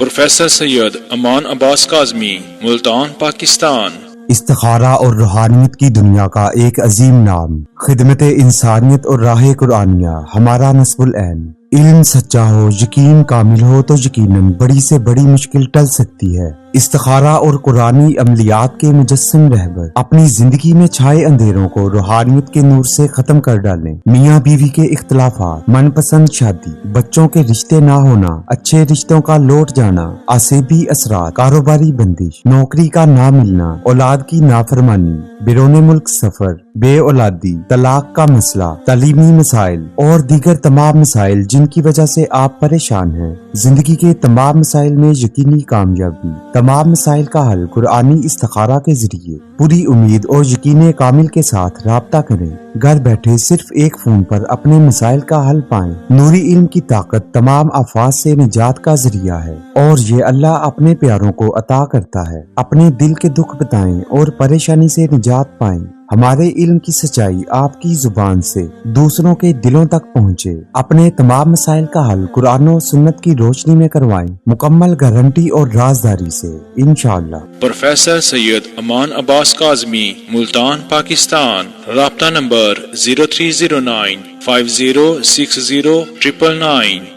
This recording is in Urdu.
پروفیسر سید امان عباس کاظمی، ملتان، پاکستان۔ استخارہ اور روحانیت کی دنیا کا ایک عظیم نام، خدمت انسانیت اور راہ قرآنیہ ہمارا نصب العین۔ علم سچا ہو، یقین کامل ہو تو یقیناً بڑی سے بڑی مشکل ٹل سکتی ہے۔ استخارہ اور قرآنی عملیات کے مجسم رہبر اپنی زندگی میں چھائے اندھیروں کو روحانیت کے نور سے ختم کر ڈالیں۔ میاں بیوی کے اختلافات، من پسند شادی، بچوں کے رشتے نہ ہونا، اچھے رشتوں کا لوٹ جانا، آسیبی اثرات، کاروباری بندش، نوکری کا نہ ملنا، اولاد کی نافرمانی، بیرون ملک سفر، بے اولادی، طلاق کا مسئلہ، تعلیمی مسائل اور دیگر تمام مسائل جن کی وجہ سے آپ پریشان ہیں۔ زندگی کے تمام مسائل میں یقینی کامیابی، تمام مسائل کا حل قرآنی استخارہ کے ذریعے پوری امید اور یقین کامل کے ساتھ رابطہ کریں۔ گھر بیٹھے صرف ایک فون پر اپنے مسائل کا حل پائیں۔ نوری علم کی طاقت تمام آفات سے نجات کا ذریعہ ہے اور یہ اللہ اپنے پیاروں کو عطا کرتا ہے۔ اپنے دل کے دکھ بتائیں اور پریشانی سے نجات پائیں۔ ہمارے علم کی سچائی آپ کی زبان سے دوسروں کے دلوں تک پہنچے۔ اپنے تمام مسائل کا حل قرآن و سنت کی روشنی میں کروائیں، مکمل گارنٹی اور رازداری سے، انشاءاللہ۔ پروفیسر سید امان عباس کاظمی، ملتان، پاکستان۔ رابطہ نمبر 0309 5060 999